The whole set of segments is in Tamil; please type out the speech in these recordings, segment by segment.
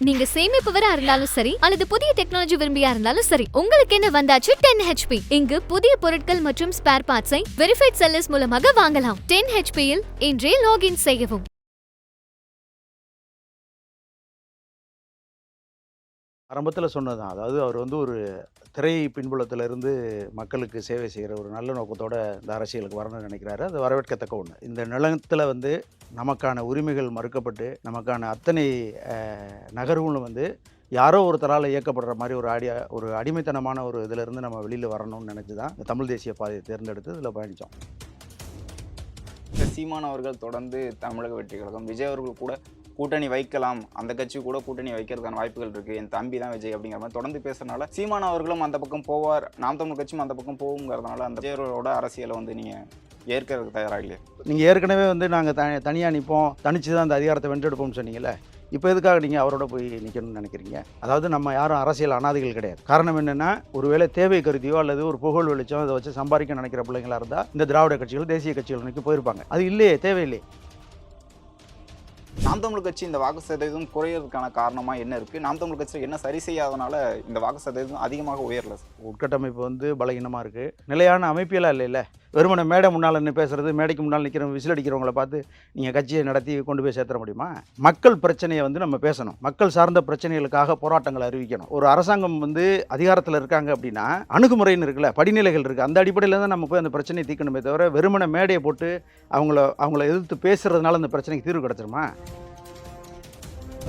நீங்க சேமிப்பவரா இருந்தாலும் சரி அல்லது புதிய டெக்னாலஜி விரும்பியா இருந்தாலும் சரி, உங்களுக்கு என்ன வந்தாச்சு 10 HP. இங்கு புதிய பொருட்கள் மற்றும் ஸ்பேர் பார்ட்ஸை வெரிஃபைட் செல்லர்ஸ் மூலமாக வாங்கலாம். 10 HP இல் இன்றே லாகின் செய்யவும். ஆரம்பத்தில் சொன்னதுதான். அதாவது அவர் வந்து ஒரு திரை பின்புலத்திலிருந்து மக்களுக்கு சேவை செய்கிற ஒரு நல்ல நோக்கத்தோட இந்த அரசியலுக்கு வரணும்னு நினைக்கிறாரு. அது வரவேற்கத்தக்க ஒன்று. இந்த நிலத்தில் வந்து நமக்கான உரிமைகள் மறுக்கப்பட்டு நமக்கான அத்தனை நகர்வுகளும் வந்து யாரோ ஒருத்தரால் இயக்கப்படுற மாதிரி ஒரு அடிமைத்தனமான ஒரு இதிலிருந்து நம்ம வெளியில் வரணும்னு நினச்சி தான் இந்த தமிழ் தேசிய பாதையை தேர்ந்தெடுத்து இதில் பயணித்தோம். சீமான் அவர்கள் தொடர்ந்து தமிழக வெற்றி கழகம், விஜய் அவர்கள் கூட கூட்டணி வைக்கலாம், அந்த கட்சி கூட கூட்டணி வைக்கிறதுக்கான வாய்ப்புகள் இருக்குது, என் தம்பி தான் விஜய் அப்படிங்கிற மாதிரி தொடர்ந்து பேசுறதுனால சீமான் அவர்களும் அந்த பக்கம் போவார், நாம் தமிழ் கட்சியும் அந்த பக்கம் போகுங்கிறதுனால அந்த விஜயோட அரசியலை வந்து நீங்கள் ஏற்கிறதுக்கு தயாராக இல்லையா? நீங்கள் ஏற்கனவே வந்து நாங்கள் தனியாக நிற்போம், தனிச்சு தான் அந்த அதிகாரத்தை வென்றெடுப்போம்னு சொன்னீங்கல்ல. இப்போ எதுக்காக நீங்கள் அவரோட போய் நிற்கணும்னு நினைக்கிறீங்க? அதாவது நம்ம யாரும் அரசியல் அனாதைகள் கிடையாது. காரணம் என்னென்னா, ஒருவேளை தேவை கருதியோ அல்லது ஒரு புகழ் வெளிச்சம் அதை வச்சு சம்பாதிக்க நினைக்கிற பிள்ளைங்களா இருந்தால் இந்த திராவிட கட்சிகள், தேசிய கட்சிகள் நோக்கி போயிருப்பாங்க. அது இல்லையே, தேவையில்லையே. நாம் தமிழ் கட்சி இந்த வாக்கு சதவீதம் குறையிறதுக்கான காரணமாக என்ன இருக்குது? நாம் தமிழ் கட்சியில் என்ன சரி செய்யாதனால இந்த வாக்கு சதவீதம் அதிகமாக உயரல? உட்கட்டமைப்பு வந்து பலகீனமாக இருக்குது. நிலையான அமைப்பியெல்லாம் இல்லைல்ல. வெறுமனை மேடை முன்னால் நின்று பேசுகிறது, மேடைக்கு முன்னால் நிற்கிறவங்க விசில் அடிக்கிறவங்கள பார்த்து நீங்கள் கட்சியை நடத்தி கொண்டு போய் சேர்த்துற முடியுமா? மக்கள் பிரச்சனையை வந்து நம்ம பேசணும். மக்கள் சார்ந்த பிரச்சனைகளுக்காக போராட்டங்களை அறிவிக்கணும். ஒரு அரசாங்கம் வந்து அதிகாரத்தில் இருக்காங்க அப்படின்னா அணுகுமுறைன்னு இருக்குல்ல, படிநிலைகள் இருக்குது. அந்த அடிப்படையில் தான் நம்ம போய் அந்த பிரச்சனையை தீர்க்கணுமே தவிர வெறுமனை மேடையை போட்டு அவங்கள எதிர்த்து பேசுகிறதுனால அந்த பிரச்சனைக்கு தீர்வு கிடச்சிருமா?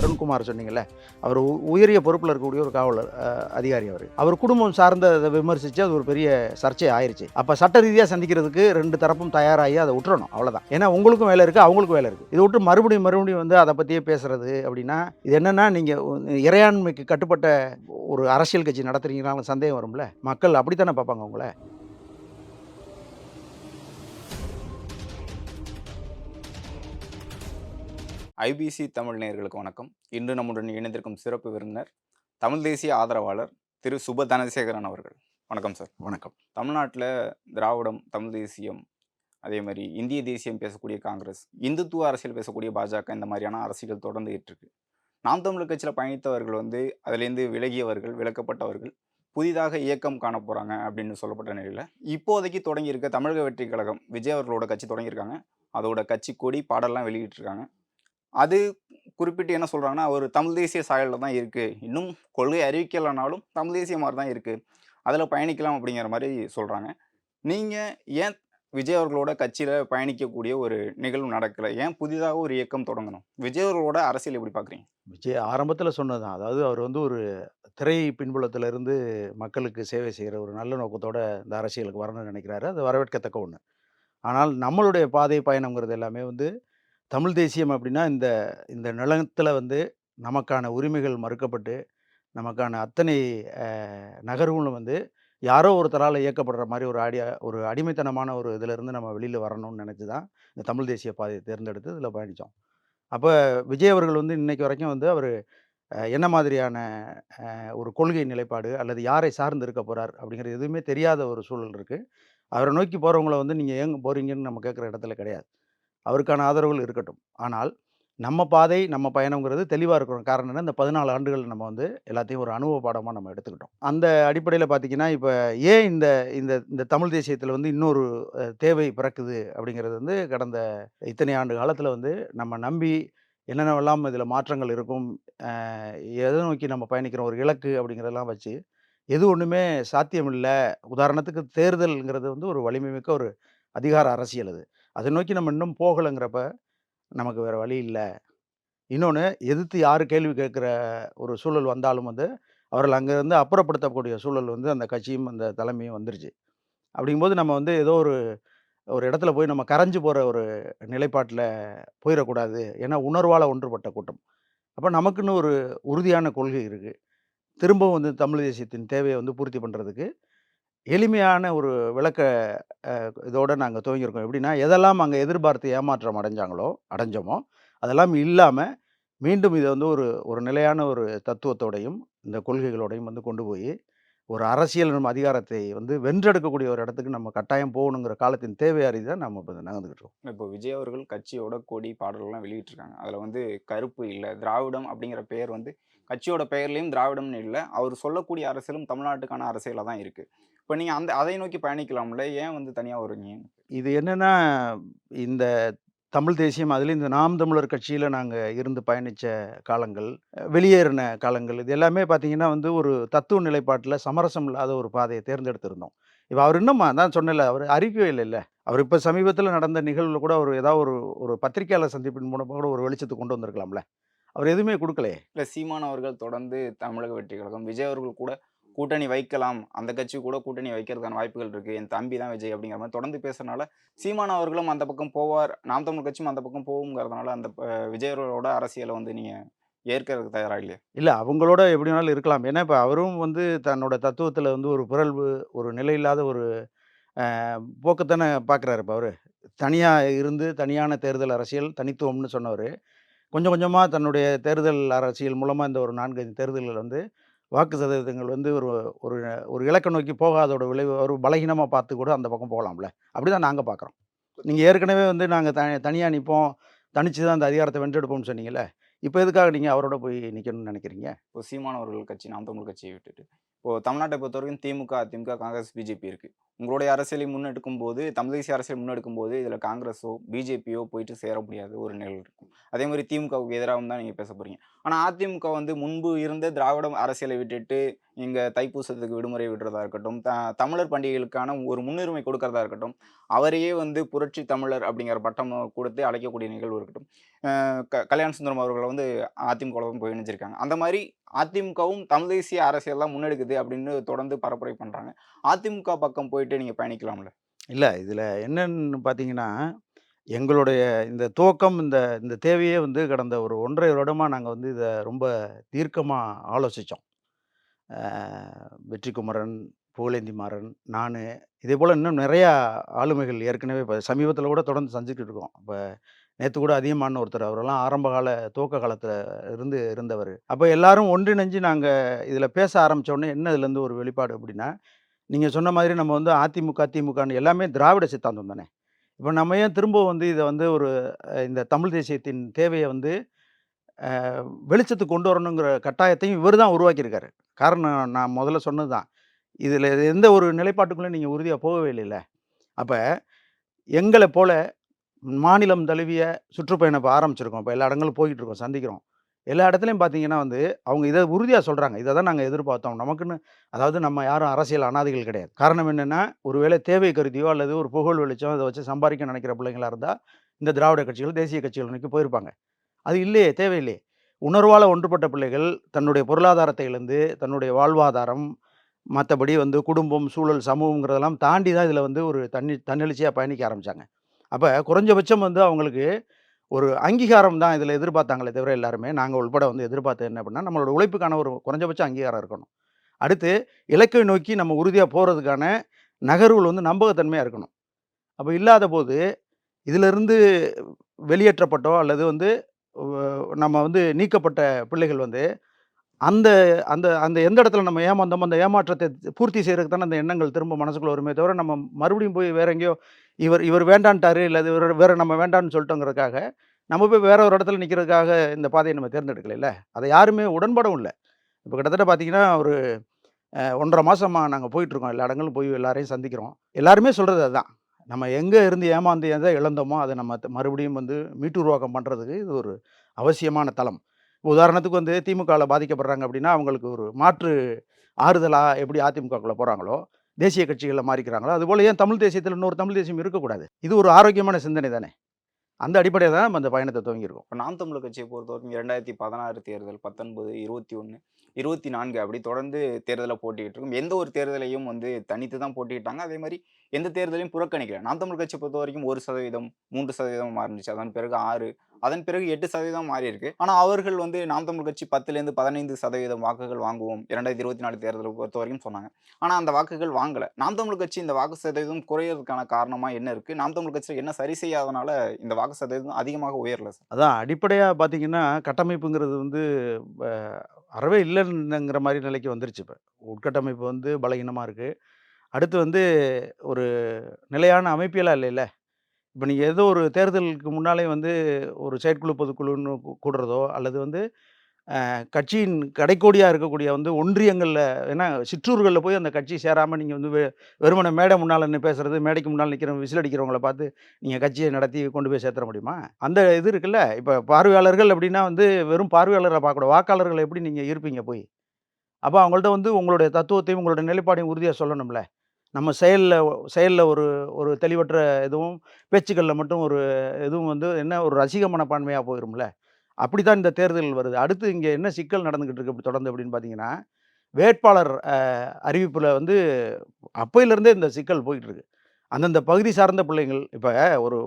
அருண்குமார் சொன்னீங்கல்ல, அவர் உயரிய பொறுப்பில் இருக்கக்கூடிய ஒரு காவலர் அதிகாரி. அவர் குடும்பம் சார்ந்த அதை விமர்சித்து அது ஒரு பெரிய சர்ச்சை ஆயிடுச்சு. அப்போ சட்ட ரீதியாக சந்திக்கிறதுக்கு ரெண்டு தரப்பும் தயாராகி அதை விட்டுறணும், அவ்வளோதான். ஏன்னா உங்களுக்கும் வேலை இருக்குது, அவங்களுக்கும் வேலை இருக்குது. இதை விட்டு மறுபடியும் வந்து அதை பற்றியே பேசுகிறது அப்படின்னா இது என்னென்னா, நீங்கள் இறையாண்மைக்கு கட்டுப்பட்ட ஒரு அரசியல் கட்சி நடத்துறீங்கனாலும் சந்தேகம் வரும்ல. மக்கள் அப்படித்தானே பார்ப்பாங்க உங்களை. ஐபிசி தமிழ் நேயர்களுக்கு வணக்கம். இன்று நம்முடன் இணைந்திருக்கும் சிறப்பு விருந்தினர் தமிழ் தேசிய ஆதரவாளர் திரு சுப தனசேகரன் அவர்கள். வணக்கம் சார். வணக்கம். தமிழ்நாட்டில் திராவிடம், தமிழ் தேசியம், அதே மாதிரி இந்திய தேசியம் பேசக்கூடிய காங்கிரஸ், இந்துத்துவ அரசியல் பேசக்கூடிய பாஜக, இந்த மாதிரியான அரசியல் தொடர்ந்து இருக்கு. நாம் தமிழர் கட்சியில் பயணித்தவர்கள் வந்து அதுலேருந்து விலகியவர்கள், விலக்கப்பட்டவர்கள் புதிதாக இயக்கம் காண போகிறாங்க அப்படின்னு சொல்லப்பட்ட நிலையில் இப்போதைக்கு தொடங்கியிருக்க தமிழக வெற்றி கழகம், விஜய் அவர்களோட கட்சி தொடங்கியிருக்காங்க. அதோட கட்சி கொடி பாடல்லாம் வெளியிட்டிருக்காங்க. அது குறிப்பிட்டு என்ன சொல்கிறாங்கன்னா, ஒரு தமிழ் தேசிய சாயலில் தான் இருக்குது, இன்னும் கொள்கை அறிவிக்கலைனாலும் தமிழ் தேசிய மாதிரி தான் இருக்குது, அதில் பயணிக்கலாம் அப்படிங்கிற மாதிரி சொல்கிறாங்க. நீங்கள் ஏன் விஜய் அவர்களோட கட்சியில் பயணிக்கக்கூடிய ஒரு நிகழ்வு நடக்கலை? ஏன் புதிதாக ஒரு இயக்கம் தொடங்கணும்? விஜய் அவர்களோட அரசியல் எப்படி பார்க்குறீங்க? விஜய் ஆரம்பத்தில் சொன்னதுதான். அதாவது அவர் வந்து ஒரு திரை பின்புலத்திலிருந்து மக்களுக்கு சேவை செய்கிற ஒரு நல்ல நோக்கத்தோட இந்த அரசியலுக்கு வரணும்னு நினைக்கிறாரு. அது வரவேற்கத்தக்க ஒன்று. ஆனால் நம்மளுடைய பாதை பயணங்கிறது எல்லாமே வந்து தமிழ் தேசியம் அப்படின்னா இந்த இந்த நிலத்தில் வந்து நமக்கான உரிமைகள் மறுக்கப்பட்டு நமக்கான அத்தனை நகர்வுகளும் வந்து யாரோ ஒருத்தரால் இயக்கப்படுற மாதிரி ஒரு அடிமைத்தனமான ஒரு இதிலிருந்து நம்ம வெளியில் வரணும்னு நினச்சி தான் இந்த தமிழ் தேசிய பாதையை தேர்ந்தெடுத்து இதில் பயணித்தோம். அப்போ விஜய் அவர்கள் வந்து இன்னைக்கு வரைக்கும் வந்து அவர் என்ன மாதிரியான ஒரு கொள்கை நிலைப்பாடு அல்லது யாரை சார்ந்து இருக்க போகிறார் அப்படிங்கிறது எதுவுமே தெரியாத ஒரு சூழல் இருக்குது. அவரை நோக்கி போகிறவங்கள வந்து நீங்கள் ஏங்க போகிறீங்கன்னு நம்ம கேட்குற இடத்துல கிடையாது. அவருக்கான ஆதரவுகள் இருக்கட்டும். ஆனால் நம்ம பாதை, நம்ம பயணம்ங்கிறது தெளிவா இருக்கணும். காரணம் என்ன, இந்த 14 ஆண்டுகள் நம்ம வந்து எல்லாத்தையும் ஒரு அனுபவ பாடமா நம்ம எடுத்துக்கிட்டோம். அந்த அடிப்படையில பார்த்தீங்கன்னா, இப்ப ஏன் இந்த இந்த இந்த தமிழ் தேசியத்தில வந்து இன்னொரு தேவை பிறக்குது அப்படிங்கிறது வந்து கடந்த இத்தனை ஆண்டு காலத்தில வந்து நம்ம நம்பி என்னென்னவெல்லாம் இதில மாற்றங்கள் இருக்கும், அ எத நோக்கி நம்ம பயணிக்கிறோம், ஒரு இலக்கு அப்படிங்கிறதெல்லாம் வச்சு, எது ஒண்ணுமே சாத்தியம் இல்ல. உதாரணத்துக்கு தேர்தல்ங்கிறது வந்து ஒரு வலிமை மிக்க ஒரு அதிகார அரசியல் அது. அதை நோக்கி நம்ம இன்னும் போகலைங்கிறப்ப நமக்கு வேறு வழி இல்லை. இன்னொன்று, எதிர்த்து யார் கேள்வி கேட்குற ஒரு சூழல் வந்தாலும் வந்து அவர்கள் அங்கேருந்து அப்புறப்படுத்தக்கூடிய சூழல் வந்து அந்த கட்சியும் அந்த தலைமையும் வந்துருச்சு. அப்படிங்கும்போது நம்ம வந்து ஏதோ ஒரு ஒரு இடத்துல போய் நம்ம கரைஞ்சு போகிற ஒரு நிலைப்பாட்டில் போயிடக்கூடாது. ஏன்னா உணர்வால் ஒன்றுபட்ட கூட்டம். அப்போ நமக்குன்னு ஒரு உறுதியான கொள்கை இருக்குது. திரும்பவும் வந்து தமிழ் தேசியத்தின் தேவையை வந்து பூர்த்தி பண்ணுறதுக்கு எளிமையான ஒரு விளக்க இதோட நாங்க துவங்கியிருக்கோம். எப்படின்னா, எதெல்லாம் அங்க எதிர்பார்த்து ஏமாற்றம் அடைஞ்சோமோ, அதெல்லாம் இல்லாம, மீண்டும் இத வந்து ஒரு ஒரு நிலையான ஒரு தத்துவத்தோடையும், இந்த கொள்கைகளோடையும் வந்து கொண்டு போயி, ஒரு அரசியல் நம்ம அதிகாரத்தை வந்து வென்றெடுக்கக்கூடிய ஒரு இடத்துக்கு நம்ம கட்டாயம் போகணுங்கிற காலத்தின் தேவை அறிந்து தான் நம்ம இப்ப நகர்ந்துகிட்டு இருக்கோம். இப்போ விஜய் அவர்கள் கட்சியோட கொடி பாடல்கள்லாம் வெளியிட்டிருக்காங்க. அதில் வந்து கருப்பு இல்லை, திராவிடம் அப்படிங்கிற பெயர் வந்து கட்சியோட பெயர்லயும் திராவிடம்னு இல்ல. அவர் சொல்லக்கூடிய அரசியலும் தமிழ்நாட்டுக்கான அரசியலா தான் இருக்கு. இப்ப நீங்க அதை நோக்கி பயணிக்கலாம்ல. ஏன் வந்து தனியா வர்றீங்க? இது என்னன்னா, இந்த தமிழ் தேசியம் அதிலும் இந்த நாம் தமிழர் கட்சியில நாங்க இருந்து பயணிச்ச காலங்கள், வெளியேறின காலங்கள், இது எல்லாமே பார்த்தீங்கன்னா வந்து ஒரு தத்துவ நிலைப்பாட்டுல சமரசம் இல்லாத ஒரு பாதைய தேர்ந்தெடுத்திருந்தோம். இப்ப அவர் இன்னும் அதான் சொன்னேன்ல, அவரு அறிவிக்கவே இல்லைல்ல. அவர் இப்ப சமீபத்தில நடந்த நிகழ்வுல கூட ஒரு ஏதாவது ஒரு ஒரு பத்திரிக்கையாளர் சந்திப்பின் மூலமா கூட ஒரு வெளிச்சத்துக்கு கொண்டு வந்திருக்கலாம்ல. அவர் எதுவுமே குடுக்கலையே. இல்ல சீமான் அவர்கள் தொடர்ந்து தமிழக வெற்றி கழகம், விஜய் அவர்கள் கூட கூட்டணி வைக்கலாம். அந்த கட்சி கூட கூட்டணி வைக்கிறதுக்கான வாய்ப்புகள் இருக்கு. என் தம்பி தான் விஜய் அப்படிங்கிற மாரி தொடர்ந்து பேசுறனால, சீமான் அவர்களும் அந்த பக்கம் போவார். நாம் தமிழர் கட்சியும் அந்த பக்கம் போகுங்கிறதுனால, அந்த விஜய் அவர்களோட அரசியல வந்து நீங்க ஏற்கறதுக்கு தயாரா இல்லையா? இல்ல அவங்களோட எப்படி வேணாலும் இருக்கலாம். ஏன்னா, இப்ப அவரும் வந்து தன்னோட தத்துவத்தில வந்து ஒரு பிறழ்வு, ஒரு நிலையில்லாத ஒரு அ போக்கத்தானே பார்க்குறாரு இப்ப அவரு. தனியா இருந்து தனியான தேர்தல் அரசியல், தனித்துவம்னு சொன்னவரு, கொஞ்சம் கொஞ்சமா தன்னுடைய தேர்தல் அரசியல் மூலமா இந்த ஒரு 4, 5 தேர்தல்கள் வந்து வாக்கு சதவீதங்கள் வந்து ஒரு ஒரு ஒரு இலக்க நோக்கி போகாதோட விளைவு ஒரு பலகீனமா பார்த்து கூட அந்த பக்கம் போகலாம்ல. அப்படிதான் நாங்க பார்க்குறோம். நீங்க ஏற்கனவே வந்து நாங்க தனியா நிப்போம், தனிச்சு தான் அந்த அதிகாரத்த வென்றெடுப்போம்னு சொன்னீங்கல்ல. இப்ப எதுக்காக நீங்க அவரோட போய் நிக்கணும்னு நெனைக்கிறீங்க? இப்போ சீமான் அவர்கள் கட்சி, நாம் தமிழர் கட்சியை விட்டுட்டு, இப்போ தமிழ்நாட்டை பொறுத்தவரைக்கும் திமுக, அதிமுக, காங்கிரஸ், பிஜேபி இருக்கு. உங்களுடைய அரசியலை முன்னெடுக்கும்போது, தமிழ் தேசிய அரசியல் முன்னெடுக்கும்போது, இதில காங்கிரஸோ, பிஜேபியோ போயிட்டு சேர முடியாத ஒரு நிழல் இருக்கும். அதே மாரி திமுகவுக்கு எதிராவும் தான் நீங்க பேச போறீங்க. ஆனா அதிமுக வந்து முன்பு இருந்த திராவிட அரசியலை விட்டுட்டு, இங்க தைப்பூசத்துக்கு விடுமுறை விடுறதா இருக்கட்டும், தமிழர் பண்டிகைகளுக்கான ஒரு முன்னுரிமை கொடுக்கிறதா இருக்கட்டும், அவரையே வந்து புரட்சி தமிழர் அப்படிங்கிற பட்டம் கொடுத்து அழைக்கக்கூடிய நிகழ்வு இருக்கட்டும். கல்யாண சுந்தரம் அவர்கள வந்து அதிமுகவுல தான் போய் இணைஞ்சிருக்காங்க. அந்த மாரி அதிமுகவும் தமிழ் தேசிய அரசியல் தான் முன்னெடுக்குது அப்படின்னு தொடர்ந்து பரப்புரை பண்றாங்க. அதிமுக பக்கம் போயிட்டு நீங்க பயணிக்கலாம்ல. இல்ல இதுல என்னன்னு பார்த்தீங்கன்னா, எங்களுடைய இந்த துவக்கம் இந்த இந்த தேவையே வந்து கடந்த ஒரு 1 1/2 வருடமா நாங்க வந்து இத ரொம்ப தீர்க்கமா ஆலோசிச்சோம். அ வெற்றிக்குமரன், புகழேந்தி மாறன், நானு இதேபோல இன்னும் நெறையா ஆளுமைகள் ஏற்கனவே இப்ப சமீபத்தில கூட தொடர்ந்து சந்திச்சுட்டு இருக்கோம். இப்ப நேத்து கூட அதியமான்னு ஒருத்தர் அவரெல்லாம் ஆரம்ப கால துவக்க காலத்துல இருந்து இருந்தவரு. அப்ப எல்லாரும் ஒன்றிணைஞ்சு நாங்க இதுல பேச ஆரம்பிச்ச உடனே என்ன இதுலருந்து ஒரு வெளிப்பாடு அப்டின்னா, நீங்க சொன்ன மாதிரி நம்ம வந்து அதிமுக, திமுகன்னு எல்லாமே திராவிட சித்தாந்தம் தானே. இப்ப நம்ம ஏன் திரும்ப வந்து இத வந்து ஒரு இந்த தமிழ் தேசியத்தின் தேவைய வந்து அ வெளிச்சத்துக்கு கொண்டு வரணுங்கிற கட்டாயத்தையும் இவரு தான் உருவாக்கியிருக்காரு. காரணம் நான் முதல்ல சொன்னது தான். இதுல எந்த ஒரு நிலைப்பாட்டுக்குள்ளயும் நீங்க உறுதியா போகவே இல்லைல்ல. அப்ப எங்கள போல மாநிலம் தழுவிய சுற்றுப்பயணம் இப்ப ஆரம்பிச்சிருக்கோம். இப்ப எல்லா இடங்களும் போயிட்டு இருக்கோம், சந்திக்கிறோம். எல்லா இடத்துலயும் பார்த்தீங்கன்னா வந்து, அவங்க இத உறுதியா சொல்றாங்க. இத தான் நாங்க எதிர்பார்த்தோம். நமக்குன்னு அதாவது நம்ம யாரும் அரசியல் அனாதைகள் கிடையாது. காரணம் என்னன்னா, ஒருவேளை தேவை கருதியோ அல்லது ஒரு புகழ் வெளிச்சம் இத வச்சு சம்பாரிக்க நினைக்கிற பிள்ளைங்களா இருந்தா, இந்த திராவிட கட்சிகள், தேசிய கட்சிகள் நோக்கி போயிருப்பாங்க. அது இல்லையே, தேவையில்லையே. உணர்வால ஒன்றுபட்ட பிள்ளைகள் தன்னுடைய பொருளாதாரத்தை இழந்து, தன்னுடைய வாழ்வாதாரம், மத்தபடி வந்து குடும்பம், சூழல், சமூகம்ங்கிறதெல்லாம் தாண்டி தான் இதில வந்து ஒரு தன்னெழுச்சியா பயணிக்க ஆரம்பிச்சாங்க. அப்ப குறைஞ்சபட்சம் வந்து அவங்களுக்கு ஒரு அங்கீகாரம் தான் இதில எதிர்பார்த்தாங்களே தவிர எல்லாருமே, நாங்க உள்பட வந்து எதிர்பார்த்தது என்ன அப்டின்னா, நம்மளோட உழைப்புக்கான ஒரு குறைஞ்சபட்ச அங்கீகாரம் இருக்கணும். அடுத்து இலக்கை நோக்கி நம்ம உறுதியா போறதுக்கான நகர்வுகள் வந்து நம்பகத்தன்மையா இருக்கணும். அப்ப இல்லாதபோது, இதிலிருந்து வெளியேற்றப்பட்டோ அல்லது வந்து நம்ம வந்து நீக்கப்பட்ட பிள்ளைகள் வந்து அந்த அந்த அந்த எந்த இடத்துல நம்ம ஏமாந்தோமோ, அந்த ஏமாற்றத்தை பூர்த்தி செய்றதுக்கு தானே அந்த எண்ணங்கள் திரும்ப மனசுக்குள்ள வருமே தவிர, நம்ம மறுபடியும் போய் வேற எங்கேயோ இவர் இவர் வேண்டான்ட்டாரு, இல்ல இவரு வேற நம்ம வேண்டான்னு சொல்லிட்டோங்கிறதுக்காக, நம்ம போய் வேற ஒரு இடத்துல நிக்கிறதுக்காக இந்த பாதைய நம்ம தேர்ந்தெடுக்கலைல்ல. அத யாருமே உடன்படவும் இல்ல. இப்ப கிட்டத்தட்ட பார்த்தீங்கன்னா, ஒரு 1 1/2 மாசமா நாங்க போயிட்டுருக்கோம். எல்லா இடங்களும் போய் எல்லாரையும் சந்திக்கிறோம். எல்லாருமே சொல்றது அதுதான். நம்ம எங்க இருந்து ஏமாந்து எத இழந்தோமோ, அத நம்ம மறுபடியும் வந்து மீட்டுருவாக்கம் பண்றதுக்கு இது ஒரு அவசியமான தளம். உதாரணத்துக்கு வந்து திமுகல பாதிக்கப்படுறாங்க அப்படின்னா, அவங்களுக்கு ஒரு மாற்று ஆறுதலா எப்படி அதிமுகக்குள்ள போறாங்களோ, தேசிய கட்சிகள்ல மாறிக்கிறாங்களோ, அதுபோல ஏன் தமிழ் தேசியத்தில இன்னொரு தமிழ் தேசியம் இருக்கக்கூடாது? இது ஒரு ஆரோக்கியமான சிந்தனை தானே! அந்த அடிப்படையில தான் நம்ம அந்த பயணத்த துவங்கியிருக்கோம். இப்ப நாம் தமிழர் கட்சியை பொறுத்தவரைக்கும் 2016 தேர்தல், 19, 21, 24 அப்படி தொடர்ந்து தேர்தல போட்டியிட்டு இருக்கும். எந்த ஒரு தேர்தலையும் வந்து தனித்து தான் போட்டியிட்டாங்க. அதே மாரி எந்த தேர்தலையும் புறக்கணிக்கல. நாம் தமிழர் கட்சிய பொறுத்தவரைக்கும் 1% 3% மாறுனுச்சு. அதன் பிறகு 6 அதன் பிறகு 8% மாறியிருக்கு. ஆனா அவர்கள் வந்து நாம் தமிழர் கட்சி 10லேருந்து 15% வாக்குகள் வாங்குவோம். 2024 தேர்தல பொறுத்தவரைக்கும் சொன்னாங்க. ஆனா அந்த வாக்குகள் வாங்கல. நாம் தமிழர் கட்சி இந்த வாக்கு சதவீதம் குறையறதுக்கான காரணமா என்ன இருக்கு? நாம் தமிழர் கட்சியில என்ன சரி செய்யாதனால இந்த வாக்கு சதவீதம் அதிகமாக உயரல சார்? அதான் அடிப்படையா பார்த்தீங்கன்னா, கட்டமைப்புங்கிறது வந்து ப அறவே இல்லங்கிற மாரி நிலைக்கு வந்துருச்சு இப்ப. உட்கட்டமைப்பு வந்து பலகீனமா இருக்கு. அடுத்து வந்து ஒரு நிலையான அமைப்பியலா இல்லைல்ல. இப்ப நீங்க ஏதோ ஒரு தேர்தலுக்கு முன்னாலே வந்து ஒரு செயற்குழு, பொதுக்குழுன்னு கூடுறதோ, அல்லது வந்து கட்சியின் கடைக்கோடியா இருக்கக்கூடிய வந்து ஒன்றியங்கள்ல ஏன்னா சிற்றூர்கள்ல போய் அந்த கட்சி சேராம நீங்க வந்து வெறுமனே மேடை முன்னால நின்னு பேசுறது, மேடைக்கு முன்னால நிக்கிறவங்க விசில் அடிக்கிறவங்கள பார்த்து நீங்க கட்சிய நடத்தி கொண்டு போய் சேர்த்துற முடியுமா? அந்த இது இருக்குல்ல. இப்ப பார்வையாளர்கள் அப்படின்னா வந்து வெறும் பார்வையாளர பார்க்கக்கூடாது. வாக்காளர்கள எப்படி நீங்க ஈர்ப்பீங்க போய்? அப்ப அவங்கள்ட்ட வந்து உங்களுடைய தத்துவத்தையும், உங்களுடைய நிலைப்பாடையும் உறுதியா சொல்லணும்ல. நம்ம செயல்ல செயல்ல ஒரு ஒரு தெளிவற்ற எதுவும், பேச்சுக்கள்ல மட்டும் ஒரு எதுவும் வந்து என்ன ஒரு ரசிக மனப்பான்மையா போயிரும்ல. அப்படித்தான் இந்த தேர்தல் வருது. அடுத்து இங்க என்ன சிக்கல் நடந்துகிட்டு இருக்கு இப்படி தொடர்ந்து அப்படின்னு பார்த்தீங்கன்னா, வேட்பாளர் அறிவிப்புல வந்து அப்பையிலிருந்தே இந்த சிக்கல் போயிட்டு இருக்கு. அந்தந்த பகுதி சார்ந்த பிள்ளைங்கள் இப்ப ஒரு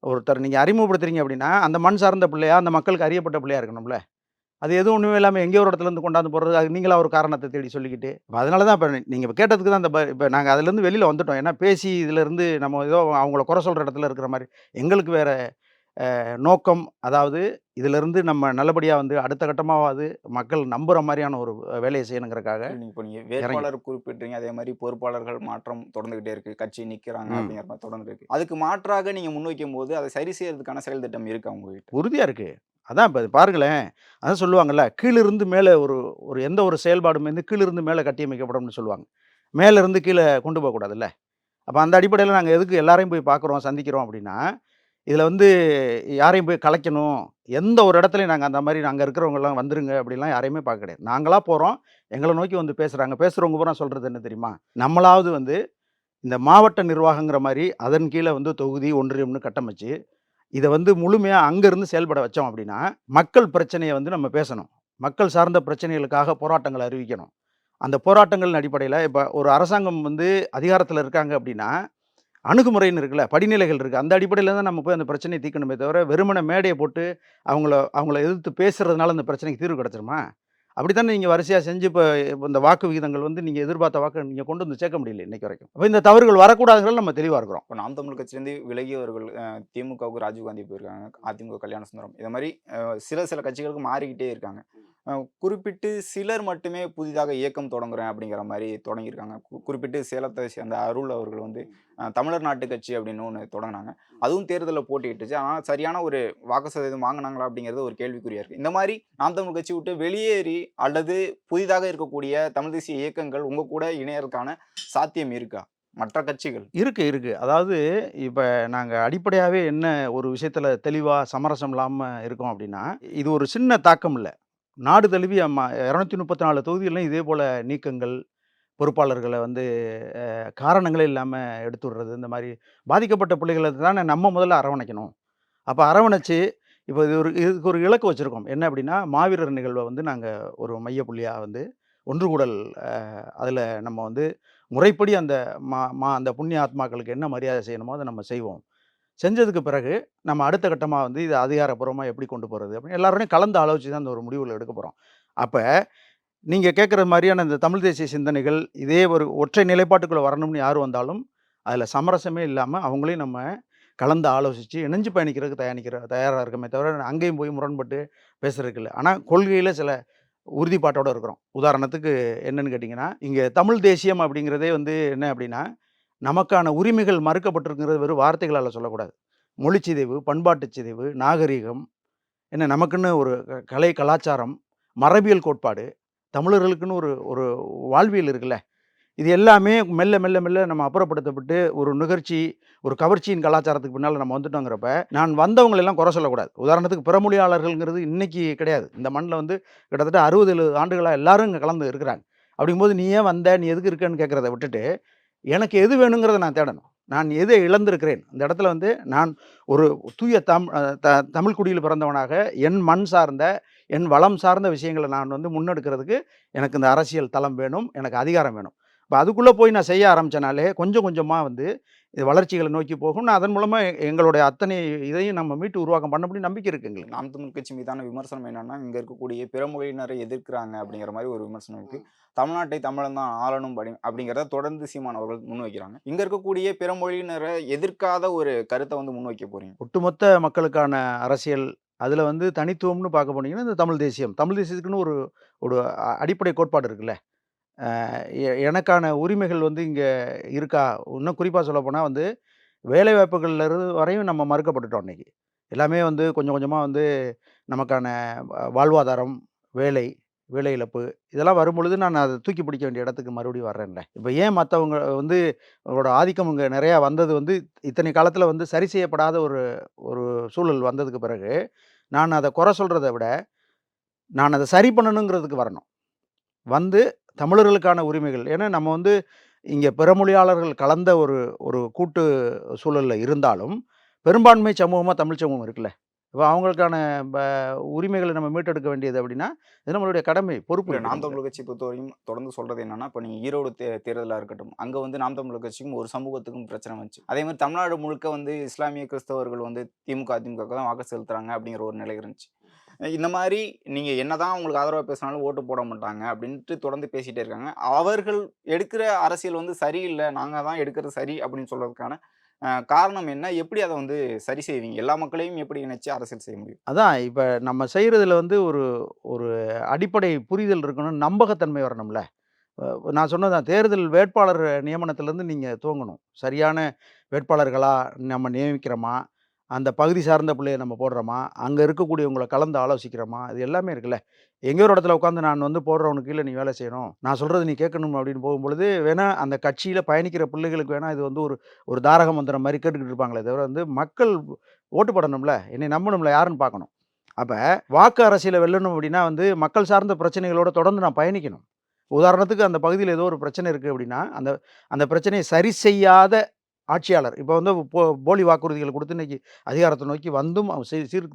ஒருத்தர் நீங்க அறிமுகப்படுத்துறீங்க அப்படின்னா, அந்த மண் சார்ந்த பிள்ளையா, அந்த மக்களுக்கு அறியப்பட்ட பிள்ளையா இருக்கணும்ல. அது எதுவும் ஒண்ணுமே இல்லாம எங்கேயோ ஒரு இடத்துலருந்து கொண்டாந்து போடுறது, அதுக்கு நீங்களா ஒரு காரணத்த தேடி சொல்லிக்கிட்டு, இப்ப அதனால தான் இப்ப நீங்க இப்ப கேட்டதுக்கு தான் அந்த இப்ப நாங்க அதுலருந்து வெளில வந்துட்டோம். ஏன்னா பேசி இதுலருந்து நம்ம ஏதோ அவங்கள குறை சொல்ற இடத்துல இருக்கிற மாரி, எங்களுக்கு வேற நோக்கம். அதாவது இதிலிருந்து நம்ம நல்லபடியா வந்து அடுத்த கட்டமாவது மக்கள் நம்புற மாரியான ஒரு வேலைய செய்யணுங்கிறக்காக இப்போ நீங்க இறங்கி வேட்பாளர் குறிப்பிட்றீங்க. அதே மாரி பொறுப்பாளர்கள் மாற்றம் தொடர்ந்துகிட்டே இருக்கு. கட்சி நிக்கிறாங்க ம். அப்படிங்கிற மாரி தொடர்ந்துட்டு இருக்கு. அதுக்கு மாற்றாக நீங்க முன்வைக்கும்போது, அத சரி செய்யறதுக்கான செயல் திட்டம் இருக்கா உங்ககிட்ட? உறுதியா இருக்கு. அதான் இப்ப பாருங்களேன், அதான் சொல்லுவாங்கல்ல, கீழிருந்து மேல ஒரு ஒரு எந்த ஒரு செயல்பாடும் வந்து கீழிருந்து மேல கட்டியமைக்கப்படும்னு சொல்லுவாங்க. மேல இருந்து கீழ கொண்டு போகக்கூடாதுல்ல. அப்ப அந்த அடிப்படையில நாங்க எதுக்கு எல்லாரையும் போய் பார்க்குறோம், சந்திக்கிறோம் அப்படின்னா, இதுல வந்து யாரையும் போய் கலைக்கணும். எந்த ஒரு இடத்துலயும் நாங்க அந்த மாரி அங்க இருக்கிறவங்கலாம் வந்துருங்க அப்படிலாம் யாரையுமே பார்க்க கிடையாது. நாங்களா போறோம். எங்கள நோக்கி வந்து பேசுறாங்க. பேசுறவங்க பூரா சொல்றது என்ன தெரியுமா? நம்மளாவது வந்து இந்த மாவட்ட நிர்வாகங்கிற மாரி அதன் கீழ வந்து தொகுதி, ஒன்றியம்னு கட்டமைச்சு, இத வந்து முழுமையா அங்கருந்து செயல்பட வச்சோம் அப்படின்னா, மக்கள் பிரச்சனைய வந்து நம்ம பேசணும். மக்கள் சார்ந்த பிரச்சனைகளுக்காக போராட்டங்கள அறிவிக்கணும். அந்த போராட்டங்களின் அடிப்படையில இப்ப ஒரு அரசாங்கம் வந்து அதிகாரத்துல இருக்காங்க அப்படின்னா, அணுகுமுறைன்னு இருக்குல்ல, படிநிலைகள் இருக்கு. அந்த அடிப்படையில தான் நம்ம போய் அந்த பிரச்சனைய தீர்க்கணுமே தவிர, வெறுமனே மேடைய போட்டு அவங்கள அவங்கள எதிர்த்து பேசுறதுனால அந்த பிரச்சனைக்கு தீர்வு கிடைச்சிருமா? அப்படித்தானே நீங்க வரிசையா செஞ்சு இப்ப இந்த வாக்கு விகிதங்கள் வந்து நீங்க எதிர்பார்த்த வாக்க நீங்க கொண்டு வந்து சேர்க்க முடியல இன்னைக்கு வரைக்கும். அப்ப இந்த தவறுகள் வரக்கூடாதுங்கிறதுல நம்ம தெளிவா இருக்கிறோம். இப்போ நாம் தமிழர் கட்சியிலேருந்து விலகியவர்கள் திமுகவுக்கு ராஜீவ்காந்தி போயிருக்காங்க. அதிமுக கல்யாண சுந்தரம். இத மாரி சில கட்சிகளுக்கு மாறிக்கிட்டே இருக்காங்க. குறிப்பிட்டு சிலர் மட்டுமே புதிதாக இயக்கம் தொடங்குறேன் அப்படிங்கிற மாரி தொடங்கியிருக்காங்க. குறிப்பிட்டு சேலத்தை சேர்ந்த அருள் அவர்கள் வந்து தமிழர் நாட்டு கட்சி அப்படின்னு ஒண்ணு தொடங்குனாங்க. அதுவும் தேர்தல்ல போட்டியிட்டுச்சு. ஆனா சரியான ஒரு வாக்கு சதவீதம் வாங்குனாங்களா அப்படிங்கிறது ஒரு கேள்விக்குறியா இருக்கு. இந்த மாரி நாம் தமிழர் கட்சி விட்டு வெளியேறி அல்லது புதிதாக இருக்கக்கூடிய தமிழ் தேசிய இயக்கங்கள் உங்க கூட இணையறதுக்கான சாத்தியம் இருக்கா? மற்ற கட்சிகள். இருக்கு, இருக்கு. அதாவது இப்ப நாங்க அடிப்படையாவே என்ன ஒரு விஷயத்துல தெளிவா சமரசம் இல்லாம இருக்கோம் அப்படின்னா, இது ஒரு சின்ன தாக்கம் இல்ல. நாடு தழுவிய 234 தொகுதிகள்லயும் இதே போல நீக்கங்கள், பொறுப்பாளர்கள வந்து காரணங்களே இல்லாம எடுத்து விடுறது, இந்த மாரி பாதிக்கப்பட்ட பிள்ளைகள தானே நம்ம முதல்ல அரவணைக்கணும். அப்ப அரவணைச்சு, இப்ப இதுக்கு ஒரு இலக்கு வச்சிருக்கோம். என்ன அப்படின்னா, மாவீரர் நிகழ்வ வந்து நாங்க ஒரு மையப்புள்ளியா வந்து ஒன்றுகூடல் அதுல நம்ம வந்து முறைப்படி அந்த அந்த புண்ணிய ஆத்மாக்களுக்கு என்ன மரியாதை செய்யணுமோ, அத நம்ம செய்வோம். செஞ்சதுக்கு பிறகு, நம்ம அடுத்த கட்டமா வந்து இத அதிகாரப்பூர்வமா எப்படி கொண்டு போறது? அப்படின்னு எல்லாரோடையும் கலந்து ஆலோசிச்சு தான் அந்த ஒரு முடிவுகள எடுக்க போறோம். அப்ப நீங்க கேட்கிற மாரியான இந்த தமிழ் தேசிய சிந்தனைகள், இதே ஒரு ஒற்றை நிலைப்பாட்டுக்குள்ள வரணும்னு யார் வந்தாலும், அதுல சமரசமே இல்லாம அவங்களையும் நம்ம கலந்து ஆலோசிச்சு இணைஞ்சு பயணிக்கிறதுக்கு தயாரா இருக்கோமே தவிர, அங்கேயும் போய் முரண்பட்டு பேசுறதுக்கு இல்ல. ஆனா கொள்கையில சில உறுதிப்பாட்டோட இருக்கிறோம். உதாரணத்துக்கு என்னன்னு கேட்டீங்கன்னா, இங்க தமிழ் தேசியம் அப்படிங்கிறதே வந்து என்ன அப்படின்னா, நமக்கான உரிமைகள் மறுக்கப்பட்டிருக்கிறது வெறும் வார்த்தைகளால சொல்லக்கூடாது. மொழிச் சிதைவு, பண்பாட்டுச் சிதைவு, நாகரீகம், என்ன நமக்குன்னு ஒரு கலை, கலாச்சாரம், மரபியல் கோட்பாடு, தமிழர்களுக்குன்னு ஒரு ஒரு வாழ்வியல் இருக்குல்ல. இது எல்லாமே மெல்ல, மெல்ல, மெல்ல நம்ம அப்புறப்படுத்தப்பட்டு ஒரு நுகர்ச்சி, ஒரு கவர்ச்சியின் கலாச்சாரத்துக்கு பின்னால நம்ம வந்துட்டோங்கிறப்ப, நான் வந்தவங்கள எல்லாம் குறை சொல்லக்கூடாது. உதாரணத்துக்கு பிறமொழியாளர்கள்ங்கிறது இன்னைக்கு கிடையாது. இந்த மண்ல வந்து கிட்டத்தட்ட 60, 70 ஆண்டுகளா எல்லாரும் இங்க கலந்து இருக்கிறாங்க. அப்படிங்கும்போது, "நீ ஏன் வந்த? நீ எதுக்கு இருக்கன்னு?" கேட்கிறத விட்டுட்டு, எனக்கு எது வேணுங்கிறத நான் தேடணும். நான் எதை இழந்திருக்கிறேன்? இந்த இடத்துல வந்து நான் ஒரு தூய தமிழ் குடியில் பிறந்தவனாக, என் மண் சார்ந்த, என் வளம் சார்ந்த விஷயங்கள நான் வந்து முன்னெடுக்கிறதுக்கு, எனக்கு இந்த அரசியல் தளம் வேணும். எனக்கு அதிகாரம் வேணும். இப்ப அதுக்குள்ள போய் நான் செய்ய ஆரம்பிச்சனாலே, கொஞ்சம் கொஞ்சமா வந்து இது வளர்ச்சிகள நோக்கி போகும். நான் அதன் மூலமா எங்களுடைய அத்தனை இதையும் நம்ம மீட்டு உருவாக்கம் பண்ண முடியும்னு நம்பிக்கை இருக்கு எங்களுக்கு. நாம் தமிழ் கட்சி மீதான விமர்சனம் என்னன்னா, இங்க இருக்கக்கூடிய பிற மொழியினரை எதிர்க்கிறாங்க அப்படிங்கிற மாரி ஒரு விமர்சனம் இருக்கு. தமிழ்நாட்டை தமிழன் தான் ஆளணும் அப்படிங்கிறத தொடர்ந்து சீமான் அவர்கள் முன்வைக்கிறாங்க. இங்க இருக்கக்கூடிய பிற மொழியினரை எதிர்க்காத ஒரு கருத்த வந்து முன்வைக்க போறீங்க. ஒட்டுமொத்த மக்களுக்கான அரசியல், அதுல வந்து தனித்துவம்னு பார்க்க போனீங்கன்னா, இந்த தமிழ் தேசியம். தமிழ் தேசியத்துக்குன்னு ஒரு ஒரு அடிப்படை கோட்பாடு இருக்குல்ல. எனக்கான உரிமைகள் வந்து இங்க இருக்கா? இன்னும் குறிப்பா சொல்லப்போனா வந்து, வேலைவாய்ப்புகள்ல இருந்து வரையும் நம்ம மறுக்கப்பட்டுட்டோம் இன்னைக்கு. எல்லாமே வந்து கொஞ்சம் கொஞ்சமா வந்து நமக்கான வாழ்வாதாரம், வேலை, வேலை இழப்பு இதெல்லாம் வரும்பொழுது நான் அத தூக்கி பிடிக்க வேண்டிய இடத்துக்கு மறுபடியும் வர்றேன்ல. இப்ப ஏன் மத்தவங்க வந்து ஓட ஆதிக்கம் இங்க நெறையா வந்தது வந்து இத்தனை காலத்துல வந்து சரி செய்யப்படாத ஒரு ஒரு சூழல் வந்ததுக்கு பிறகு, நான் அத குறை சொல்றத விட, நான் அத சரி பண்ணணுங்கிறதுக்கு வரணும். வந்து தமிழர்களுக்கான உரிமைகள் ஏன்னா நம்ம வந்து இங்க பிற மொழியாளர்கள் கலந்த ஒரு ஒரு கூட்டு சூழல்ல இருந்தாலும், பெரும்பான்மை சமூகமா தமிழ் சமூகம் இருக்குல்ல. இப்ப அவங்களுக்கான ப உரிமைகள நம்ம மீட்டெடுக்க வேண்டியது அப்படின்னா, இது நம்மளுடைய கடமை, பொறுப்பு இல்ல இருக்கு நாம் நமக்கு. தமிழர் கட்சி பொறுத்தவரையும் தொடர்ந்து சொல்றது என்னன்னா, இப்ப நீங்க ஈரோடு தேர்தலா இருக்கட்டும், அங்க வந்து நாம் தமிழர் கட்சிக்கும் ஒரு சமூகத்துக்கும் பிரச்சனை வந்துச்சு. அதே மாரி தமிழ்நாடு முழுக்க வந்து இஸ்லாமிய கிறிஸ்தவர்கள் வந்து திமுக, அதிமுகவுக்கு தான் வாக்கு செலுத்துறாங்க அப்படிங்கிற ஒரு நிலை இருந்துச்சு. இந்த மாரி நீங்க என்னதான் உங்களுக்கு ஆதரவா பேசினாலும் ஓட்டு போட மாட்டாங்க அப்படின்ட்டு தொடர்ந்து பேசிட்டே இருக்காங்க. அவர்கள் எடுக்கிற அரசியல் வந்து சரியில்ல. நாங்க தான் எடுக்கிறது சரி அப்படின்னு சொல்றதுக்கான காரணம் என்ன? எப்படி அத வந்து சரி செய்வீங்க? எல்லா மக்களையும் எப்படி இணைச்சு அரசியல் செய்ய முடியும்? அதான் இப்ப நம்ம செய்றதுல வந்து ஒரு ஒரு அடிப்படை புரிதல் இருக்கணும். நம்பகத்தன்மை வரணும்ல. நான் சொன்னதுதான் தேர்தல் வேட்பாளர் நியமனத்திலருந்து நீங்க துவங்கணும். சரியான வேட்பாளர்களா நம்ம நியமிக்கிறோமா? அந்த பகுதி சார்ந்த பிள்ளைய நம்ம போடுறோமா? அங்க இருக்கக்கூடியவங்கள கலந்து ஆலோசிக்கிறோமா? இது எல்லாமே இருக்குல்ல. எங்கேயோ ஒரு இடத்துல உட்காந்து நான் வந்து போடுறவனுக்கு கீழ நீ வேலை செய்யணும். நான் சொல்றத நீ கேட்கணும் அப்படின்னு போகும்பொழுது, வேணா அந்த கட்சியில பயணிக்கிற பிள்ளைகளுக்கு வேணா இது வந்து ஒரு ஒரு தாரக மந்திரம் மாரி கேட்டுக்கிட்டு இருப்பாங்களே தவிர வந்து, மக்கள் ஓட்டு போடணும்ல. என்னைய நம்பணும்ல யாருன்னு பார்க்கணும். அப்ப வாக்கு அரசியல வெல்லணும் அப்படின்னா வந்து, மக்கள் சார்ந்த பிரச்சனைகளோட தொடர்ந்து நான் பயணிக்கணும். உதாரணத்துக்கு அந்த பகுதியில ஏதோ ஒரு பிரச்சனை இருக்கு அப்படின்னா, அந்த அந்த பிரச்சனைய சரி செய்யாத ஆட்சியாளர், இப்ப வந்து போலி வாக்குறுதிகள் குடுத்து இன்னைக்கு அதிகாரத்த நோக்கி வந்தும்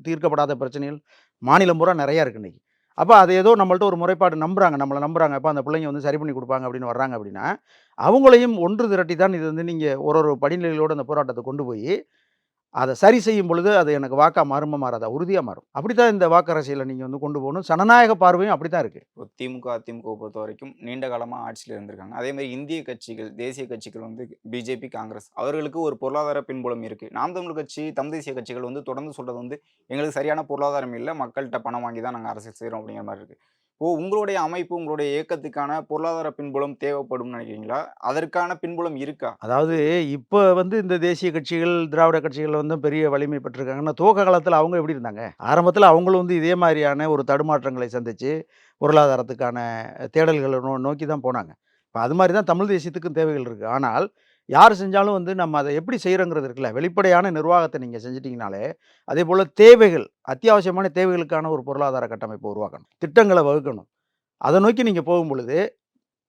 தீர்க்கப்படாத பிரச்சனைகள் மாநிலம் பூரா நெறைய இருக்கு இன்னைக்கு. அப்ப அது ஏதோ நம்மள்ட்ட ஒரு முறைப்பாடு நம்புறாங்க, நம்மள நம்புறாங்க. அப்ப அந்த பிள்ளைங்க வந்து சரி பண்ணி குடுப்பாங்க அப்படின்னு வர்றாங்க அப்படின்னா, அவங்களையும் ஒன்று திரட்டி தான் இது வந்து நீங்க ஒரு ஒரு படிநிலைகளோட அந்த போராட்டத்த கொண்டு போயி அத சரி செய்யும் பொழுது, அது எனக்கு வாக்கா மாறுமா? மாறாதா? உறுதியா மாறும். அப்படித்தான் இந்த வாக்கு அரசியல நீங்க வந்து கொண்டு போணும். ஜனநாயக பார்வையும் அப்படித்தான் இருக்கு. இப்போ திமுக, அதிமுகவ பொறுத்தவரைக்கும் நீண்ட காலமா ஆட்சியில இருந்திருக்காங்க. அதேமாரி இந்திய கட்சிகள், தேசிய கட்சிகள் வந்து பிஜேபி, காங்கிரஸ் அவர்களுக்கு ஒரு பொருளாதார பின்புலம் இருக்கு. நாம் தமிழர் கட்சி, தமிழ் தேசிய கட்சிகள் வந்து தொடர்ந்து சொல்றது வந்து, எங்களுக்கு சரியான பொருளாதாரம் இல்ல. மக்கள்ட்ட பணம் வாங்கி தான் நாங்க அரசியல் செய்றோம் அப்படிங்கிற மாரி இருக்கு. உங்களுடைய அமைப்பு, உங்களுடைய இயக்கத்துக்கான பொருளாதார பின்புலம் தேவைப்படும்னு நினைக்கிறீங்களா? அதற்கான பின்புலம் இருக்கா? அதாவது இப்ப வந்து இந்த தேசிய கட்சிகள், திராவிட கட்சிகள் வந்து பெரிய வலிமை பெற்றிருக்காங்கன்னா, துவக்க காலத்துல அவங்க எப்படி இருந்தாங்க? ஆரம்பத்துல அவங்களும் வந்து இதே மாரியான ஒரு தடுமாற்றங்களை சந்திச்சு, பொருளாதாரத்துக்கான தேடல்கள நோக்கி தான் போனாங்க. இப்ப அது மாரி தான் தமிழ் தேசியத்துக்கும் தேவைகள் இருக்கு. ஆனால், யார் செஞ்சாலும் வந்து நம்ம அத எப்படி செய்றோங்கிறது இருக்குல்ல. வெளிப்படையான நிர்வாகத்த நீங்க செஞ்சுட்டீங்கனாலே, அதேபோல தேவைகள், அத்தியாவசியமான தேவைகளுக்கான ஒரு பொருளாதார கட்டமைப்ப உருவாக்கணும். திட்டங்கள வகுக்கணும். அத நோக்கி நீங்க போகும்பொழுது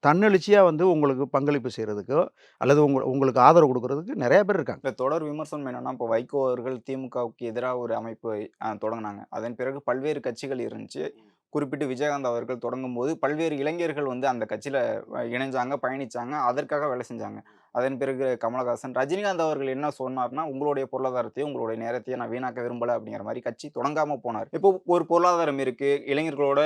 தன்னெழுச்சியா வந்து உங்களுக்கு பங்களிப்பு செய்றதுக்கோ, அல்லது உங்களுக்கு ஆதரவு குடுக்குறதுக்கு நெறைய பேர் இருக்காங்க. இல்ல தொடர் விமர்சனம் என்னன்னா, இப்போ வைகோ அவர்கள் திமுகவுக்கு எதிரா ஒரு அமைப்பை தொடங்குனாங்க. அதன் பிறகு பல்வேறு கட்சிகள் இருந்துச்சு. குறிப்பிட்டு விஜயகாந்த் அவர்கள் தொடங்கும்போது, பல்வேறு இளைஞர்கள் வந்து அந்த கட்சியில இணைஞ்சாங்க, பயணிச்சாங்க. அதற்காக வேலை செஞ்சாங்க. அதன் பிறகு கமலஹாசன், ரஜினிகாந்த் அவர்கள் என்ன சொன்னார்னா, "உங்களுடைய பொருளாதாரத்தையும், உங்களுடைய நேரத்தையும் நான் வீணாக்க விரும்பல." அப்படிங்கிற மாரி கட்சி தொடங்காம போனாரு. இப்போ ஒரு பொருளாதாரம் இருக்கு. இளைஞர்களோட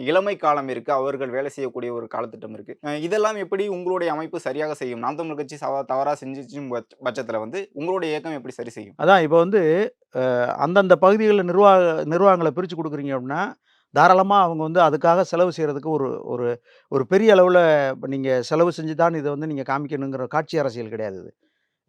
இளமை காலம் இருக்கு. அவர்கள் வேலை செய்யக்கூடிய ஒரு காலத்திட்டம் இருக்கு. இதெல்லாம் எப்படி உங்களுடைய அமைப்பு சரியாக செய்யும்? நாம் தமிழர் கட்சி தவறா செஞ்சுச்சும் பட்சத்தில வந்து, உங்களுடைய இயக்கம் எப்படி சரி செய்யும்? அதான் இப்ப வந்து அந்தந்த பகுதிகள்ல நிர்வாகங்கள பிரிச்சு குடுக்குறீங்க அப்டின்னா, தாராளமா அவங்க வந்து அதுக்காக செலவு செய்றதுக்கு ஒரு ஒரு ஒரு பெரிய அளவுல நீங்க செலவு செஞ்சு தான் இத வந்து நீங்க காமிக்கணுங்கிற காட்சி அரசியல் கிடையாது இது.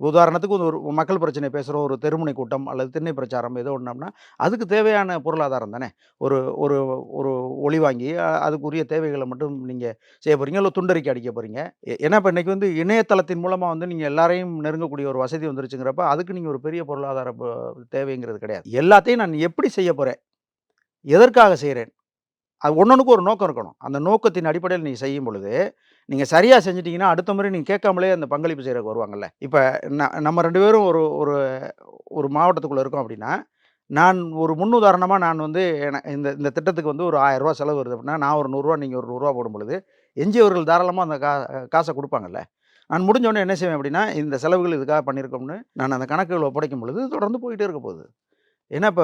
உதாரணத்துக்கு ஒரு மக்கள் பிரச்சனை பேசுறோம். ஒரு தெருமுனை கூட்டம் அல்லது திண்ணை பிரச்சாரம் ஏதோ ஒண்ணோம்னா, அதுக்கு தேவையான பொருளாதாரம் தானே. ஒரு ஒரு ஒரு ஒலி வாங்கி அதுக்குரிய தேவைகள மட்டும் நீங்க செய்ய போறீங்க. இல்ல துண்டறிக்கை அடிக்க போறீங்க. ஏன்னா இப்ப இன்னைக்கு வந்து இணையதளத்தின் மூலமா வந்து நீங்க எல்லாரையும் நெருங்கக்கூடிய ஒரு வசதி வந்துருச்சுங்கிறப்ப, அதுக்கு நீங்க ஒரு பெரிய பொருளாதார தேவைங்கிறது கிடையாது. எல்லாத்தையும் நான் எப்படி செய்ய போறேன்? எதற்காக செய்றேன்? அது ஒண்ணொண்ணுக்கும் ஒரு நோக்கம் இருக்கணும். அந்த நோக்கத்தின் அடிப்படையில நீங்க செய்யும் பொழுது, நீங்க சரியா செஞ்சுட்டீங்கன்னா, அடுத்த முறை நீங்க கேட்காமலே அந்த பங்களிப்பு செய்றதுக்கு வருவாங்கல்ல. இப்ப நம்ம 2 பேரும் ஒரு ஒரு ஒரு மாவட்டத்துக்குள்ள இருக்கோம் அப்டின்னா, நான் ஒரு முன்னுதாரணமா நான் வந்து இந்த இந்த திட்டத்துக்கு வந்து ஒரு ரூ. 1000 செலவு வருது அப்டின்னா, நான் ஒரு ரூ. 100 நீங்க ஒரு ரூ. 100 போடும்பொழுது, எஞ்சியவர்கள் தாராளமா அந்த காச குடுப்பாங்கல்ல. நான் முடிஞ்ச உடனே என்ன செய்வேன் அப்டின்னா, இந்த செலவுகள் இதுக்காக பண்ணியிருக்கோம்னு நான் அந்த கணக்குகள ஒப்படைக்கும் பொழுது, தொடர்ந்து போயிட்டே இருக்க போகுது. ஏன்னா, இப்ப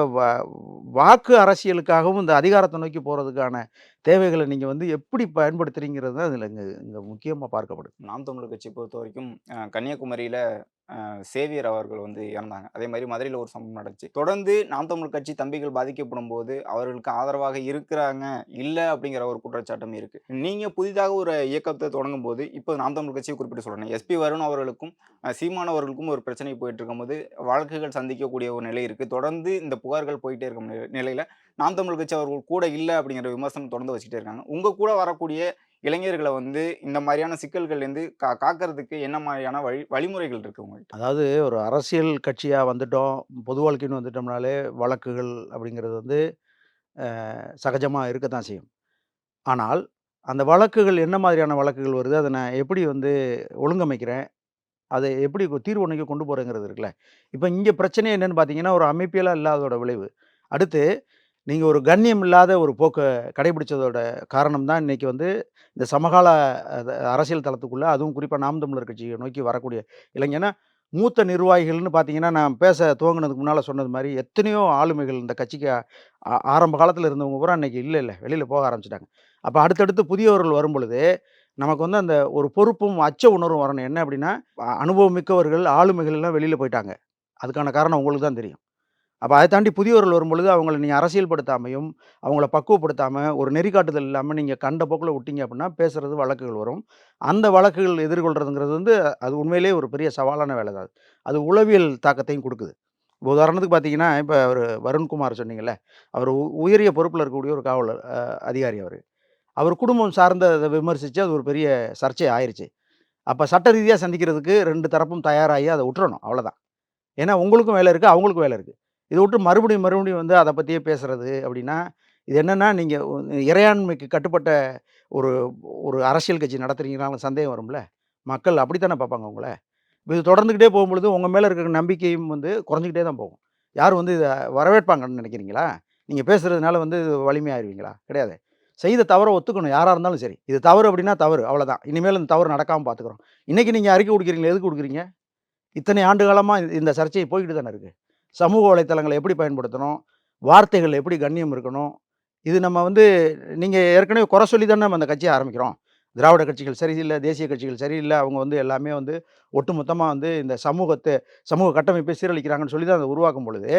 வாக்கு அரசியலுக்காகவும் இந்த அதிகாரத்த நோக்கி போறதுக்கான தேவைகள நீங்க வந்து எப்படி பயன்படுத்துறீங்கிறது தான் இதுல இங்க இங்க முக்கியமா பார்க்கப்படுது. நாம் தமிழர் கட்சிய பொறுத்தவரைக்கும் கன்னியாகுமரியில சேவியர் அவர்கள் வந்து இறந்தாங்க. அதே மாதிரி மதுரையில் ஒரு சம்பவம் நடந்துச்சு. தொடர்ந்து நாம் தமிழர் கட்சி தம்பிகள் பாதிக்கப்படும் போது அவர்களுக்கு ஆதரவாக இருக்கிறாங்க இல்லை அப்படிங்கிற ஒரு குற்றச்சாட்டும் இருக்கு. நீங்க புதிதாக ஒரு இயக்கத்தை தொடங்கும் போது இப்போ நாம் தமிழர் கட்சியை குறிப்பிட்டு சொல்லணும். எஸ்பி வருண் அவர்களுக்கும் சீமான் அவர்களுக்கும் ஒரு பிரச்சனை போயிட்டு இருக்கும்போது வழக்குகள் சந்திக்கக்கூடிய ஒரு நிலை இருக்கு. தொடர்ந்து இந்த புகார்கள் போயிட்டே இருக்கும் நிலையில நாம் தமிழர் கட்சி அவர்கள் கூட இல்லை அப்படிங்கிற விமர்சனம் தொடர்ந்து வச்சுக்கிட்டே இருக்காங்க. உங்க கூட வரக்கூடிய இளைஞர்களை வந்து இந்த மாதிரியான சிக்கல்கள்லேருந்து காக்கிறதுக்கு என்ன மாதிரியான வழிமுறைகள் இருக்கு உங்கள்கிட்ட? அதாவது ஒரு அரசியல் கட்சியா வந்துட்டோம், பொது வாழ்க்கைன்னு வந்துட்டோம்னாலே வழக்குகள் அப்படிங்கிறது வந்து சகஜமா இருக்கத்தான் செய்யும். ஆனால், அந்த வழக்குகள் என்ன மாதிரியான வழக்குகள் வருது? அத நான் எப்படி வந்து ஒழுங்கமைக்கிறேன்? அதை எப்படி தீர்வு நோக்கி கொண்டு போறேங்கிறது இருக்குல்ல. இப்ப இங்க பிரச்சனை என்னன்னு பார்த்தீங்கன்னா, ஒரு அமைப்பியலா இல்லாததோட விளைவு. அடுத்து, நீங்க ஒரு கண்ணியம் இல்லாத ஒரு போக்க கடைபிடிச்சதோட காரணம் தான் இன்னைக்கு வந்து இந்த சமகால அரசியல் தளத்துக்குள்ள, அதுவும் குறிப்பா நாம் தமிழர் கட்சிய நோக்கி வரக்கூடிய ஏன்னா, மூத்த நிர்வாகிகள்னு பார்த்தீங்கன்னா, நான் பேச துவங்குனதுக்கு முன்னால சொன்னது மாரி, எத்தனையோ ஆளுமைகள் இந்த கட்சிக்கு ஆரம்ப காலத்துல இருந்தவங்க பூரா இன்னைக்கு இல்ல. வெளியில போக ஆரம்பிச்சுட்டாங்க. அப்ப அடுத்தடுத்து புதியவர்கள் வரும்பொழுது, நமக்கு வந்து அந்த ஒரு பொறுப்பும், அச்ச உணர்வும் வரணும். என்ன அப்டின்னா, அனுபவம் மிக்கவர்கள், ஆளுமைகள் எல்லாம் வெளியில போயிட்டாங்க. அதுக்கான காரணம் உங்களுக்கு தான் தெரியும். அப்ப அத தாண்டி புதியவர்கள் வரும்பொழுது, அவங்கள நீங்க அரசியல்படுத்தாமையும், அவங்கள பக்குவப்படுத்தாம, ஒரு நெறிக்காட்டுதல் இல்லாம நீங்க கண்ட போக்குல விட்டீங்க அப்டின்னா, பேசுறது வழக்குகள் வரும். அந்த வழக்குகள் எதிர்கொள்றதுங்கிறது வந்து, அது உண்மையிலேயே ஒரு பெரிய சவாலான வேலை தான். அது உளவியல் தாக்கத்தையும் குடுக்குது. உதாரணத்துக்கு பார்த்தீங்கன்னா, இப்ப அவரு வருண்குமார் சொன்னீங்கல்ல, அவரு உயரிய பொறுப்புல இருக்கக்கூடிய ஒரு காவலர் அதிகாரி அவரு. அவர் குடும்பம் சார்ந்த இத விமர்சிச்சு, அது ஒரு பெரிய சர்ச்சை ஆயிருச்சு. அப்ப சட்ட ரீதியா சந்திக்கிறதுக்கு 2 தரப்பும் தயாராகி அத உட்றணும். அவ்வளதான். ஏன்னா, உங்களுக்கும் வேலை இருக்கு, அவங்களுக்கும் வேலை இருக்கு. இத விட்டு மறுபடியும் வந்து அத பத்தியே பேசுறது அப்டின்னா, இது என்னன்னா, நீங்க இறையாண்மைக்கு கட்டுப்பட்ட ஒரு ஒரு அரசியல் கட்சி நடத்துறீங்கனாலும் சந்தேகம் வரும்ல. மக்கள் அப்படித்தானே பார்ப்பாங்க உங்கள. இது தொடர்ந்துகிட்டே போகும்பொழுது, உங்க மேல இருக்கிற நம்பிக்கையும் வந்து குறைஞ்சுக்கிட்டே தான் போகும். யாரும் வந்து இத வரவேற்பாங்கன்னு நெனைக்கிறீங்களா? நீங்க பேசுறதுனால வந்து வலிமையாயிருவீங்களா? கிடையாது. செய்த தவற ஒத்துக்கணும் யாரா இருந்தாலும் சரி. இது தவறு அப்டின்னா தவறு. அவ்வளதான். இனிமேல் இந்த தவறு நடக்காம பார்த்துக்கிறோம். இன்னைக்கு நீங்க அறிக்கை குடுக்குறீங்களே, எதுக்கு குடுக்குறீங்க? இத்தனை ஆண்டு காலமா இந்த சர்ச்சை போய்க்கிட்டு தானே இருக்கு. சமூக வலைத்தளங்கள எப்படி பயன்படுத்தணும்? வார்த்தைகள்ல எப்படி கண்ணியம் இருக்கணும்? இது நம்ம வந்து நீங்க ஏற்கனவே குறை சொல்லி தானே நம்ம அந்த கட்சிய ஆரம்பிக்கிறோம். திராவிட கட்சிகள் சரியில்ல, தேசிய கட்சிகள் சரியில்ல. அவங்க வந்து எல்லாமே வந்து ஒட்டுமொத்தமா வந்து இந்த சமூக கட்டமைப்பை சீரழிக்கிறாங்கன்னு சொல்லி தான் அத உருவாக்கும் பொழுது,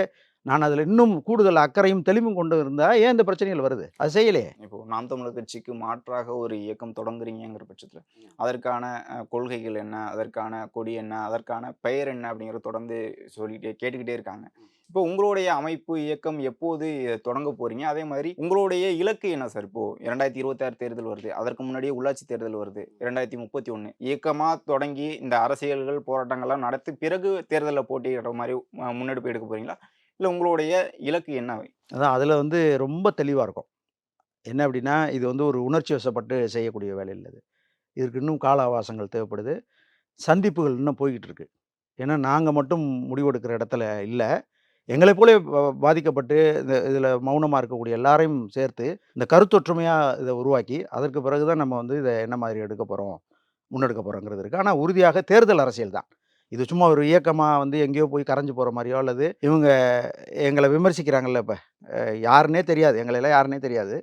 நான் அதில இன்னும் கூடுதல் அக்கறையும், தெளிவும் கொண்டு இருந்தா ஏன் இந்த பிரச்சனைகள் வருது? அது செய்யலையே. இப்போ நாம் தமிழர் கட்சிக்கு மாற்றாக ஒரு இயக்கம் தொடங்குறீங்கங்கிற பட்சத்துல, அதற்கான கொள்கைகள் என்ன? அதற்கான கொடி என்ன? அதற்கான பெயர் என்ன? அப்படிங்கிறத தொடர்ந்து கேட்டுக்கிட்டே இருக்காங்க. இப்போ உங்களுடைய அமைப்பு, இயக்கம் எப்போது தொடங்க போறீங்க? அதே மாதிரி உங்களுடைய இலக்கு என்ன சார்? இப்போ 2026 தேர்தல் வருது. அதற்கு முன்னாடியே உள்ளாட்சி தேர்தல் வருது. 2031 இயக்கமா தொடங்கி இந்த அரசியல்கள், போராட்டங்கள்லாம் நடத்தி பிறகு தேர்தல்ல போட்டியிடுற மாரி முன்னெடுப்பு எடுக்க போறீங்களா? இல்ல உங்களுடைய இலக்கு என்ன? அதான் அதில வந்து ரொம்ப தெளிவா இருக்கும். என்ன அப்டின்னா, இது வந்து ஒரு உணர்ச்சி வசப்பட்டு செய்யக்கூடிய வேலை இல்ல இது. இதற்கு இன்னும் கால அவகாசங்கள் தேவைப்படுது. சந்திப்புகள் இன்னும் போய்க்கிட்டு இருக்கு. ஏன்னா, நாங்க மட்டும் முடிவெடுக்கிற இடத்துல இல்ல. எங்களைப் போலவே பாதிக்கப்பட்டு இதில மௌனமா இருக்கக்கூடிய எல்லாரையும் சேர்த்து, இந்த கருத்தொற்றுமையா இத உருவாக்கி, அதற்கு பிறகு தான் நம்ம வந்து இத என்ன மாதிரி எடுக்கப் போறோம், முன்னெடுக்கப் போறோங்கிறது இருக்கு. ஆனா உறுதியாக தேர்தல் அரசியல் தான். இது சும்மா ஒரு இயக்கமா வந்து எங்கேயோ போய் கரைஞ்சு போற மாரியோ, அல்லது இவங்க எங்கள விமர்சிக்கிறாங்கல்ல இப்ப. யாருன்னே தெரியாது. எங்களயெல்லாம் யாருன்னே தெரியாது.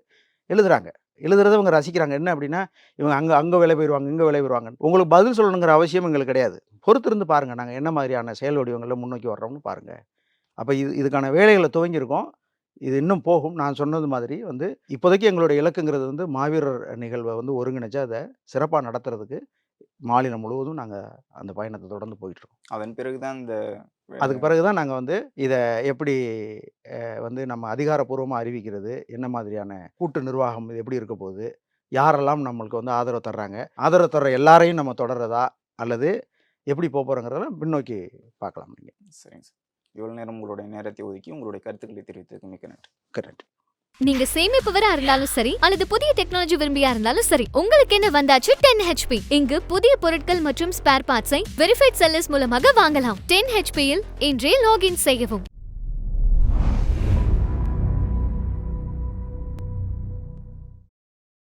எழுதுறாங்க. எழுதுறத இவங்க ரசிக்கிறாங்க. என்ன அப்டின்னா, இவங்க அங்க அங்க விலை போயிருவாங்க, இங்க விலை போயிருவாங்கன்னு. உங்களுக்கு பதில் சொல்லணுங்கிற அவசியம் எங்களுக்கு கிடையாது. பொறுத்திருந்து பாருங்க. நாங்க என்ன மாதிரியான செயல் வடிவங்கள்ல முன்னோக்கி வர்றோம்னு பாருங்க. அப்ப இதுக்கான வேலைகள துவங்கியிருக்கோம். இது இன்னும் போகும். நான் சொன்னது மாதிரி வந்து இப்போதைக்கு எங்களுடைய இலக்குங்கிறது வந்து மாவீரர் நிகழ்வ வந்து ஒருங்கிணைச்சு அத சிறப்பா நடத்துறதுக்கு மாநிலம் முழுவதும் நாங்க அந்த பயணத்த தொடர்ந்து போயிட்டுருக்கோம். அதன் பிறகு தான் இந்த அதுக்கு பிறகு தான் நாங்க வந்து இத எப்படி வந்து நம்ம அதிகாரப்பூர்வமா அறிவிக்கிறது, என்ன மாதிரியான கூட்டு நிர்வாகம் இது எப்படி இருக்க போகுது, யாரெல்லாம் நம்மளுக்கு வந்து ஆதரவு தர்றாங்க, ஆதரவு தர்ற எல்லாரையும் நம்ம தொடர்றதா, அல்லது எப்படி போறோங்கிறதெல்லாம் பின்னோக்கி பார்க்கலாம் நீங்க. சரிங்க சார். இவ்வளவு நேரம் உங்களுடைய நேரத்தை ஒதுக்கி உங்களுடைய கருத்துக்களை தெரிவித்ததுக்கு மிக்க நன்றி. கரெக்ட். நீங்க சேமிப்பவரா இருந்தாலும் சரி அல்லது புதிய டெக்னாலஜி விரும்பியா இருந்தாலும் சரி, உங்களுக்கு என்ன வந்தாச்சு 10 HP. இங்கு புதிய பொருட்கள் மற்றும் ஸ்பேர் பார்ட்ஸை வெரிஃபைட் செல்லர்ஸ் மூலமாக வாங்கலாம். 10 HP யில் இன்றே லாகின் செய்யவும்.